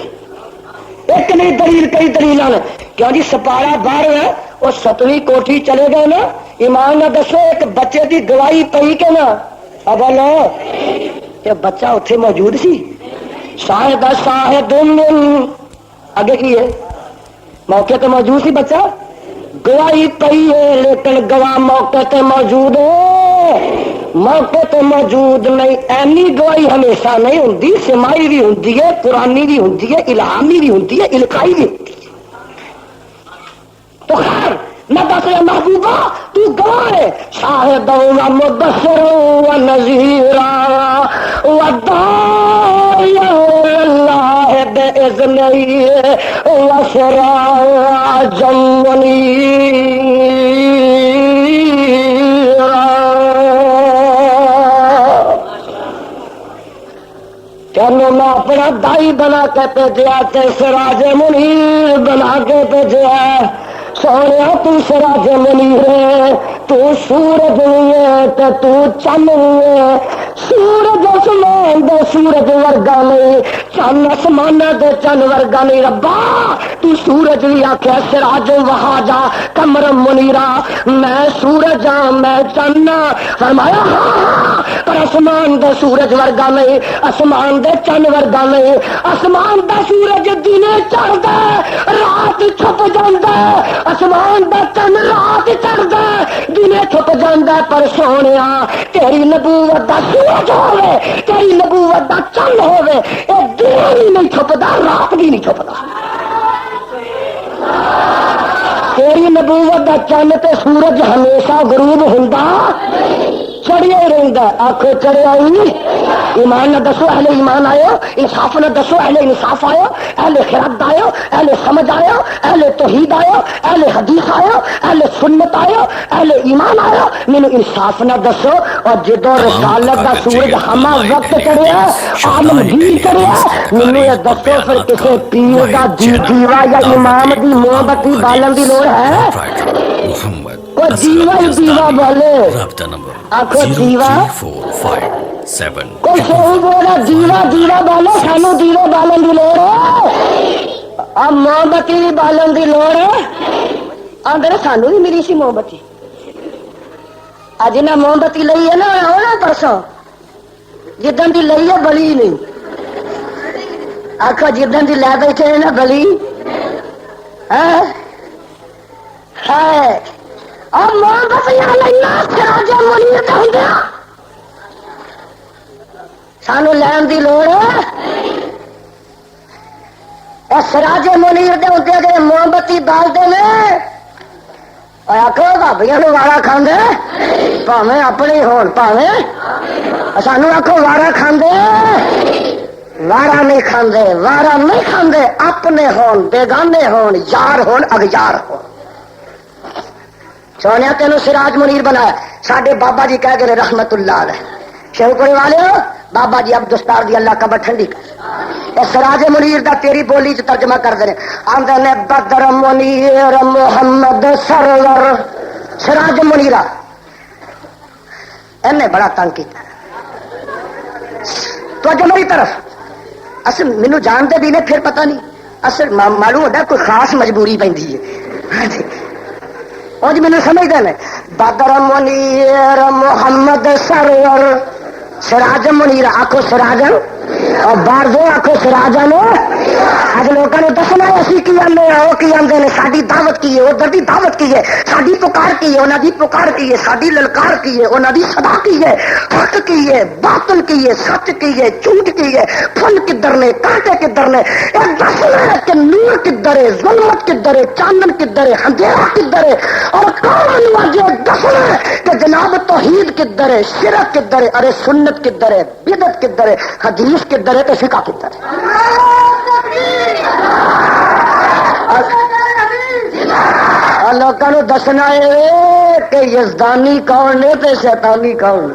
ایک نہیں دلیل کئی دلیل ہیں، کیوں جی سپارہ باہر ہے، وہ 7ویں کوٹھی چلے گئے نا، ایمان نہ دسو ایک بچے دی گواہی پئی کہ نا؟ اب لو کہ بچہ اتنے موجود سی، شاہد شاہد آگے کی ہے موقع تے موجود سی، بچہ گواہی پئی ہے لیکن گواہ موقع تے موجود ہے۔ موقع تو موجود نہیں. اینی گواہی ہمیشہ نہیں ہوتی، سمائی بھی ہوتی ہے، قرآنی بھی ہوتی ہے، الہامی بھی ہوتی ہے، القائی بھی ہوتی ہے. تو خیر میں دس رہا محبوبہ تو گواہ ہے، شاہد و مبشر و نذیرا و داعی اللہ باذنہ و سراجا منیرا. تینوں میں اپنا دائی بنا کے بھیجا تے سراج منیر بنا کے بھیجا. سونے تو سراج منیر ہے، تو سورج نہیں ہے تے تو چند نہیں ہے. سورج آسمان دے سورج ورگا نہیں، چند آسمان دے چند ورگا نہیں. ربا تو سورج بھی آخیا سراج وہاں جا کمر منیرا، میں سورج ہاں میں چند. فرمایا ہاں پر آسمان دے سورج ورگا نہیں، آسمان دے چند ورگا نہیں. آسمان دا سورج دنے چڑھتا رات چھپ جاتا، آسمان دا چند رات چڑھتا دنے چھپ جاتا. پر سونیا تیری نبوت دا سورج ہوے، تیری نبوت دا چند ہوے، اے دن بھی نہیں چھپتا رات بھی نہیں چھپتا. تیری نبوت دا چند تے سورج ہمیشہ غروب ہوندا چڑھیا ہی رہتا. آخو چڑھیا ہی. ایمان نہ دسو اہل ایمان آئے، انصاف نہ دسو اہل انصاف آئے، اہل خرد آئے، اہل سمجھ آئے، اہل توحید آئے، اہل حدیث آئے، اہل سنت آئے، اہل ایمان آئے. مینو انصاف نہ دسو. اور جدو رسالت دا سورج ہما وقت چڑھیا عالمگیر چڑھیا، مینو یہ دسو پھر کسی پیر دا دیوا یا امام دی موم بتی بالن دی لوڑ ہے؟ کوئی دیوا ہی دیوا بولے. رابطہ نمبر آخو دیوا 03457. کوئی صحیح بولا دیوا دیوا بالو. سانو دیوے بالن دی لوڑ ہے، اب موم بتی بھی بالن دی لوڑ ہے. آدھے سانو بھی ملی سی موم بتی. اج نہ موم بتی لئی ہے نا آنا پرسوں جدن دی لئی ہے بلی نہیں. آخو جدن دی لے بیٹھے نا بلی ہے. اور موم بتیاں لینا سراج منیر کا ہوں گیا. سانو لین دی لوڑ ہے. سراج منیر دے ہوتے کہ موم بتی بالتے میں آخو بھابیاں وارا کھاندے پاویں اپنی ہون پاویں سانو آخو وارا کھاندے. وارا نہیں کھاندے، وارا نہیں کھاندے. اپنے ہون بیگانے ہون یار ہون اغیار ہون. سونے تینوں سراج منیر بنایا. ساڈے بابا جی کہہ گئے رحمت اللہ علیہ شیوپوری والے بابا جی عبدالستار دی اللہ قبر ٹھنڈی کر. سراج منیر دا تیری بولی چ ترجمہ کر دے آندے نے بدر منیر محمد سرور. سراج منیرا انہیں بڑا تنگ کیتا. تو اج میری طرف اصل مینو جانتے بھی نے پھر پتہ نہیں اصل معلوم ہوتا کوئی خاص مجبوری پیندی ہے. اور جی مینو سمجھتے ہیں بدر منیر محمد سرور. سراج منیر آخو سراجن اور باہر دو آخو سراجن. اج لوگوں نے دسنا اسی کی آنے وہ کی آتے ہیں. ساری دعوت کی ہے، ادھر کی دعوت کی ہے، ساری پکار کی ہے، انہوں کی پکار کی ہے، ساری للکار کی ہے، انہوں کی صدا کی ہے، حق کی ہے، باطل کی ہے، سچ کی ہے، جھوٹ کی ہے، پھل کدھر نے کانٹے کدھر نے. یہ دسنا ہے کہ نور کدھر ہے، ظلمت کدھر ہے، چاندن کدھر ہے، اندھیرا کدھر ہے. اور قوم واجے دسنا ہے کہ جناب توحید کدھر ہے، شرک کدھر ہے، ارے سنت کدھر ہے، بدعت کدھر ہے، حدیث کدھر ہے، تو فقہ کدھر ہے. لوگوں کو دسنا ہے کہ یزدانی کون ہے تے شیطانی کون.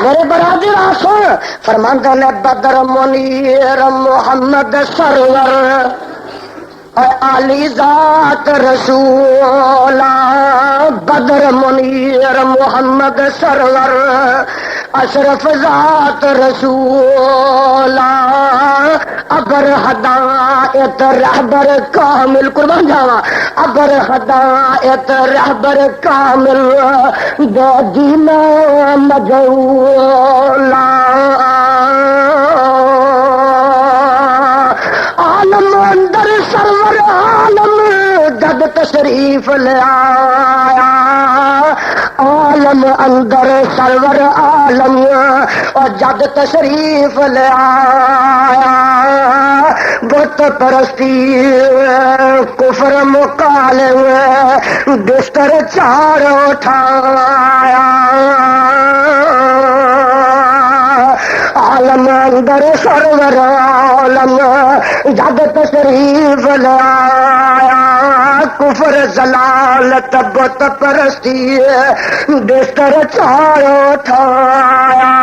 میرے برادر آسن فرماندہ نے بدر منیر محمد سرور علی ذات رسولا. بدر منیر محمد سرور اشرف ذات رسولا. اگر ہدایت رہبر کامل قربان جاوا اگر ہدایت رہبر کامل دے دینا مجولا. عالم اندر سرور عالم جد تشریف لے آیا عالم اندر سرور عالم اور جد تشریف لے آیا بت پرستی کفر مکالے بستر چار اٹھایا عالم اندر سرور عالم جد تشریف لے آیا کفر ضلالت بت پرستی بستر چار اٹھایا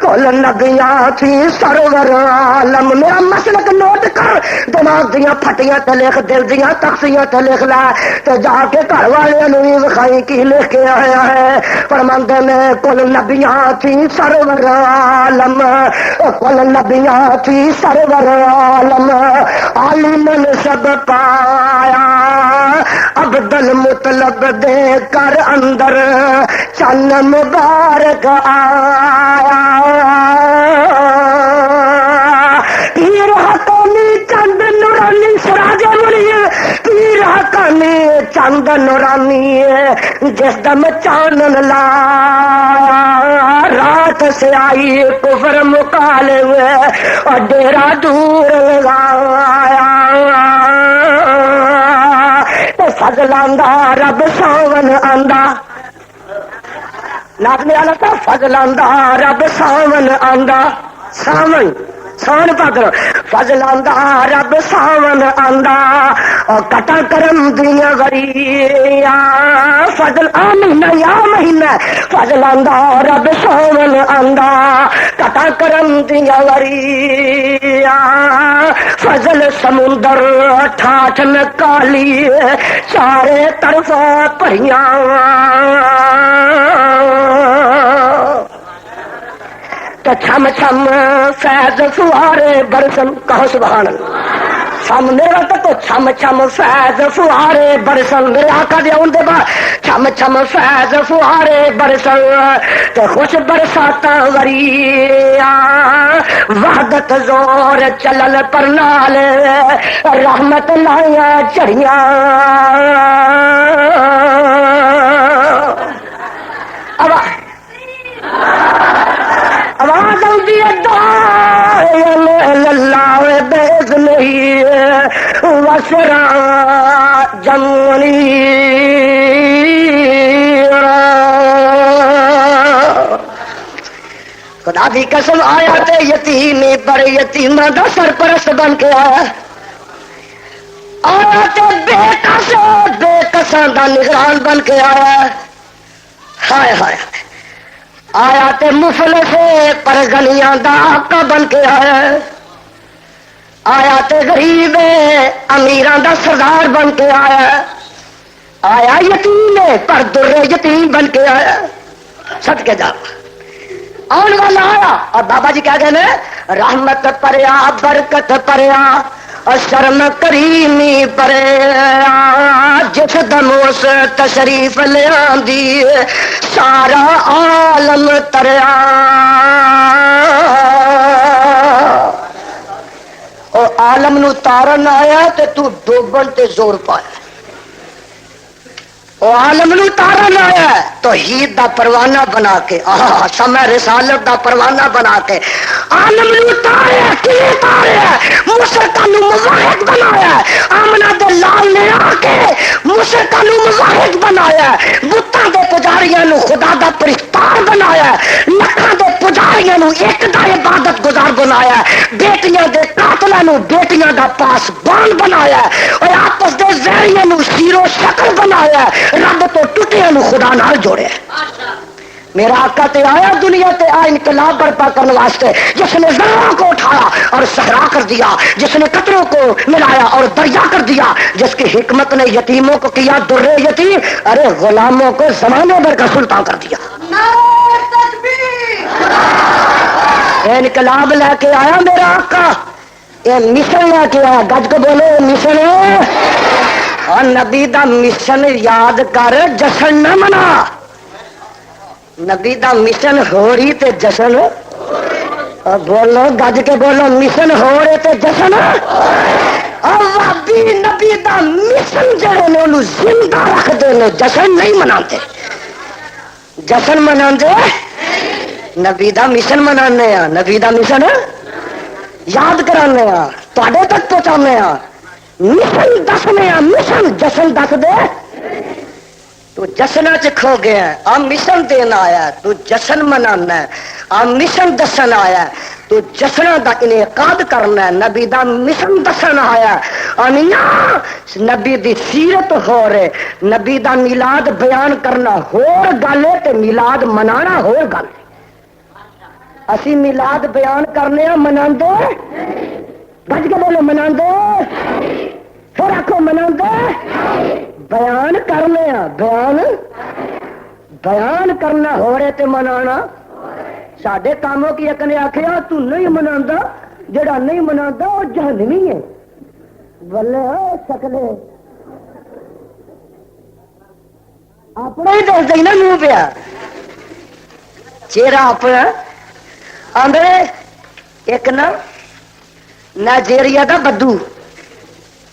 کل نبیاں تھی سرور عالم میرا مسلک نوٹ کر دماغ دیاں پھٹیاں تے لکھ دل دیاں تخصیاں تے لکھ لا تے جا کے گھر والے نوں بھی وکھائی کی لکھ کے آیا ہے فرماندے نے کل نبیاں تھی سرور عالم کل نبیاں تھی سرور عالم عالم سب پایا عبد المطلب دے کر اندر چن مبارک آیا پیر حقانی چند نورانی سراج منیر پیر حقانی چند نورانی جس دم چانن لایا رات سے آئی کفر مکالے ہوئے اور ڈیرا دور لگایا فضل آندا رب ساون آندا ناظم والا تھا فضل آندا رب ساون آندا ساون سون پاکر فضل آندا رب ساون آندا اور کٹا کرم دنیا غرییا فضل آمینہ یا مہینہ فضل آندا رب ساون آندا کٹا کرم دنیا غرییا فضل سمندر ٹھاٹھ نکالی چارے طرف پریاں تو چھم چھم فیض فوارے برسن کہو سبحان اللہ سامنے رہتا تو چھم چھم فیض فوارے برسن میرے آقا دے آن دے بعد چھم چھم فیض فوارے برسن تو خوش برساتا وریا وحدت زور چلل پرنال رحمت لائیاں چڑیاں آواز آتی ہے اللہ بیز نہیں وسرا جمنی خدا دی قسم آیا تے یتیمی پر یتیمہ دا سرپرست بن کے آیا آیا تے بے کس بے کسان دا نگران بن کے آیا ہائے ہائے آیا تے مفلس پر غنیاں دا آقا بن کے آیا آیا تے غریب امیراں دا سردار بن کے آیا آیا یتیم پر در یتیم بن کے آیا سد کے جا آن والا آیا اور بابا جی کیا کہنے رحمت پریا برکت پریا اور شرم کریمی پریا جس دم اس تشریف لے آندی سارا عالم تریا اور عالم نو تارن آیا تے تو ڈوبن تے زور پایا او عالم نو تارن آیا توحید دا پروانہ بنا کے سمع رسالت دا پروانہ بنا کے عالم نو تاریا کی تاریا مشرکاں نو مواحد بنایا آمنہ دے لال نے آ کے مشرکاں نو مواحد بنایا بتاں دے پجاریاں نو خدا دا پرستار بنایا لکھاں دے پجاریاں نو ایک دا عبادت گزار بنایا بیٹیاں دے قاتلاں نو بیٹیاں دا پاسبان بنایا اور آپس دے زہریاں نو سیر و شکل بنایا رب تو ٹوٹیاں نو خدا نال جوڑے میرا آقا تے آیا دنیا تے آ انقلاب برپا کرنے واسطے جس نے ذروں کو اٹھایا اور صحرا کر دیا جس نے قطروں کو ملایا اور دریا کر دیا جس کی حکمت نے یتیموں کو کیا در یتیم ارے غلاموں کو زمانے بھر کا سلطان کر دیا انقلاب لے کے آیا میرا آقا یہ مشن لے کے آیا گج کو بولو مشن اور نبی دا مشن یاد کر جشن نہ منا نبی دا مشن ہو رہی تے جشن بولو گج کے بولو مشن ہو رہے تے جشن اور وہابی نبی دا مشن جڑے نے انہوں زندہ رکھتے ہیں، جشن نہیں مناتے، جشن مناتے نبی دا مشن منانے ہیں، نبی دا مشن یاد کرانے ہیں، تواڈے تک پہنچانے ہیں، مشن دسنے ہیں، مشن جشن دس دے تو جشن چ کھو گیا ہے، آ مشن دینا آیا ہے تو جشن منانا ہے، آ مشن دسن آیا ہے تو جشن دا انعقاد کرنا ہے، نبی دا مشن دسن آیا ہے، نبی دی سیرت ہو رہے، نبی دا میلاد بیان کرنا ہور گل ہے تے میلاد منانا ہور گل ہے۔ اسی میلاد بیان کرنے ہیں، مناندے بج کے بولو مناندے، پھر آخو مناندے، بیان کرنے ہیں، بیان کرنا ہو رہے تے منانا ساڈے کاموں کی ایک نے آخیا تو نہیں مناتا، جڑا نہیں مناتا وہ جہنمی ہے، بلے شکلے اپنا ہی دس دیں نا منہ پیا چہرہ اپنا آدھے ایک نا نائجیریا دا بدو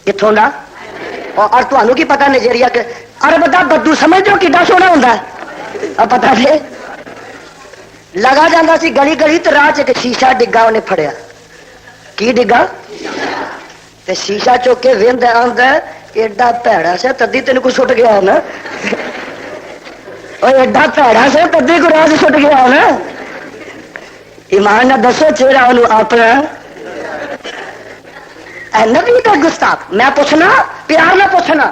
کتوں کا اور تمہیں کی پتا نائجیریا کے عرب دا بدو سمجھ دو کڈا سونا ہوتا ہے پتا ہے لگا جانا سی گلی گلی تو راہ چ شیشہ ڈگا انہیں پھڑیا کی ڈگا تے شیشہ چوک کے وند آندا ایڈا پیڑا سا تدی تین کو سٹ گیا نا اور ایڈا پیڑا سا تدی کو راہ سٹ گیا نا ایمان نہ دسو چہرہ انہوں اپنا نبی کا گستاخ میں پوچھنا پیار نہ پوچھنا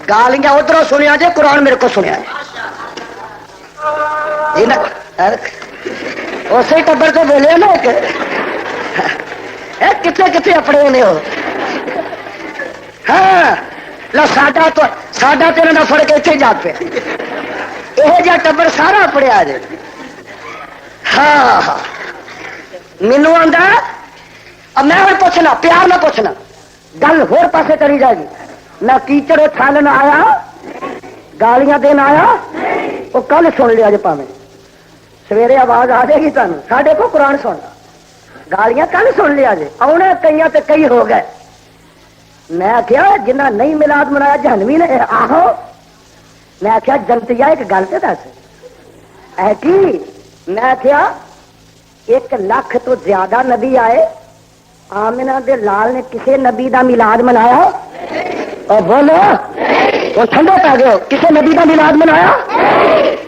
گالیاں ادھر سنیا جے قرآن میرے کو سنیا اسی ٹبر تو بولے نا کتنے کتنے اپنے نے ہو ہاں لو ساڈا تیرے نہ فرق اتنے جا پہ یہ جا ٹبر سارا اپنے آ جائے ہاں ہاں مینو آدھا میں ہوں پوچھنا پیار نہ پوچھنا گل ہور پاسے کری جائے گی نہ کیچڑ چھالن آیا گالیاں دین آیا وہ کل سن لیا جی پاویں سویرے آواز آ جائے گی تمہیں ساڈے کو قرآن سننا گالیاں کل سن لیا جی آنے کئی تے کئی ہو گئے میں آخیا جنہ نہیں میلاد منایا جہنوی نے آہو میں آخیا جنتیا ایک گل سے دس ہے کی میں آخیا 1 لاکھ تو زیادہ نبی آئے آمنہ دے لال نے کسے نبی دا میلاد منایا اور بولو وہ ٹھنڈے پہ گئے کسے نبی دا میلاد منایا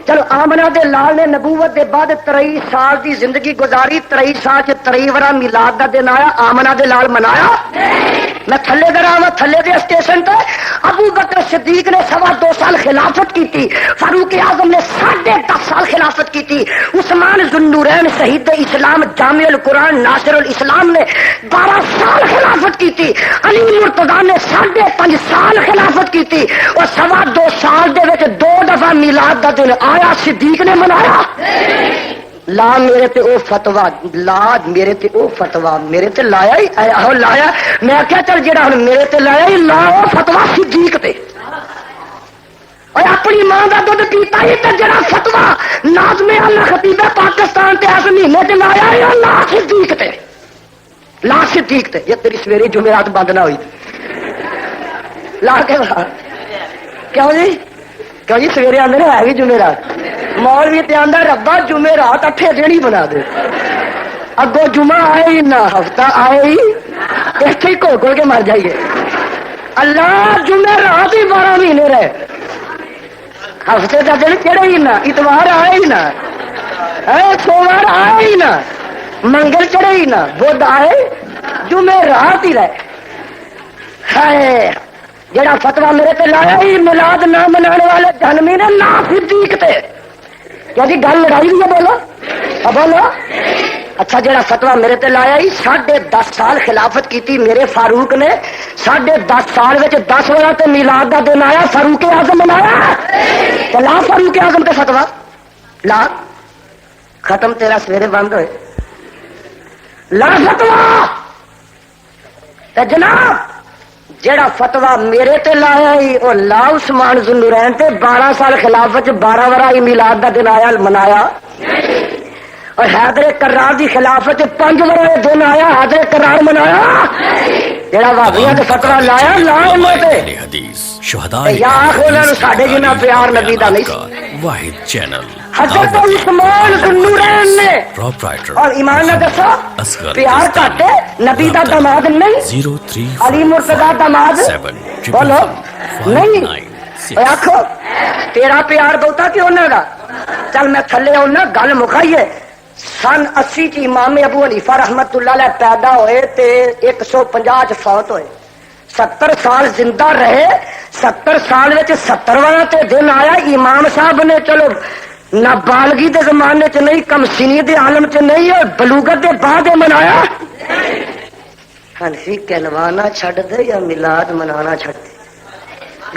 چلو آمنہ دے لال نے نبوت دے بعد 23 سال دی زندگی گزاری 23 سال چ 23 ورا میلاد دا دن آیا آمنہ دے لال منایا میں تھلے دراوا تھلے دے اسٹیشن تے ابو بکر صدیق نے 2.25 سال خلافت کی تھی فاروق اعظم نے 10.5 سال خلافت کی تھی عثمان ذوالنورین شہید اسلام جامع القرآن ناصر الاسلام نے 12 سال خلافت کی تھی علی مرتضیٰ نے 5.5 سال خلافت کی تھی اور 2.25 سال دے وچ 2 دفعہ میلاد دا دن آیا صدیق نے منایا لا میرے تے او فتوا لا میرے تے او فتوا میرے تے لایا ہی آہو لایا میں کیا چل جڑا ہن میرے تے لایا ہی لا او فتوا صدیق تے اور اپنی ماں دا دودھ پیتا ہی تے جڑا فتوا ناظم اللہ خطیب پاکستان تے اس مہینے تے لایا ہی لا صدیق تے لا صدیق تے یہ تیری سویرے جمعرات بند نہ ہوئی لا کے کیوں جی سویرے آدھے ہے بھی جمعرات مولوی تے آندا ربا جمعرات 8 دن ہی بنا دے اگو جمعہ آئے ہی نہ ہفتہ آئے ہی ایسے ہی کھو کے مر جائیے اللہ جمعرات ہی 12 مہینے رہے ہفتے کا دن چڑھے ہی نہ اتوار آئے ہی نہ سوموار آئے ہی نہ منگل چڑھے ہی نہ بدھ آئے جمعرات ہی رہے ہے جڑا فتوا میرے تے لایا ہی میلاد نہ منانے والے جہنمی نے نا صدیق تے کیا جی گل لڑائی بھی ہے بولو بولو اچھا جڑا فتوا میرے تے لایا ہی 10.5 سال خلافت کی تھی میرے فاروق نے 10.5 سال وچ 10 ورا تے میلاد دا دن آیا فاروق اعظم منایا تو لا فاروق اعظم تے فتوا لا ختم تیرا سویرے بند ہوئے لا فتوا تے جناب جڑا فتوا میرے تے لایا ہی وہ لا عثمان ذوالنورین تے 12 سال خلافت 12 ورا ہی میلاد دا دن آیا منایا اور حیدر کرار دی خلافت 5 ورا دن آیا حیدر کرار منایا جڑا بھابیاں تے فتوا لایا لا انہوں تے اہل حدیث شہدائے یا آخ انہوں نے ساڑھے جنہ پیار نبی دا نہیں کا واحد چینل حضرت عثمان ذوالنورین نے پروپرائٹر اور ایمان نہ دسو پیار کاٹے نبی دا دماد نہیں 03 علی مرتضی دماد بولو نہیں آخو تیرا پیار بہتا کہ انہوں دا چل میں تھلے انہوں گل مکائیے سن 80 چ امام ابو حنیفہ رحمت اللہ علیہ پیدا ہوئے تے 150 چ فوت ہوئے 70 سال زندہ رہے 70 سال وچ 70واں تے دن آیا امام صاحب نے چلو نابالغی دے زمانے چ نہیں کمسینی دے عالم چ نہیں اور بلوغت دے بعد منایا حنفی کہلوانا چھڈ دے یا میلاد منانا چھڈ دے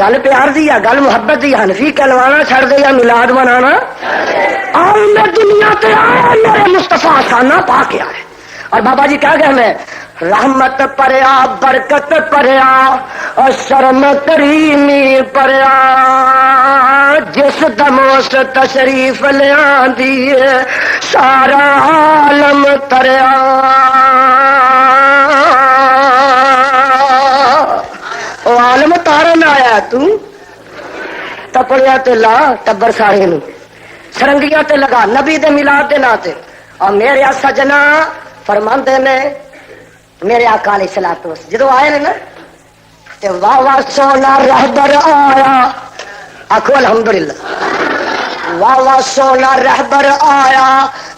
گل پیار دی ہے گل محبت دی حنفی کہلوانا چھڈ دے یا میلاد منانا اور میں دنیا تے آیا میرے مصطفیٰ شانہ پا کے آئے اور بابا جی کہہ گئے میں رحمت پریا برکت پریا اور شرم کریمی پریا جس دموس تشریف لیا دیے سارا عالم تریا او عالم تارن آیا تو تپڑیا تے لا ٹبر سارے نو سرنگیاں تے لگا نبی دے میلاد دے ناتے اور میرے سجنا فرماندے نے میرے آقا علیہ الصلوۃ والسلام جدو آئے نا تے واہ واہ سونا رہبر آیا آخو الحمدللہ واہ واہ سونا رہبر آیا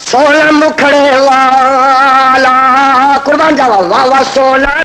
سونا مکھڑے والا قربان جاوا واہ واہ سونا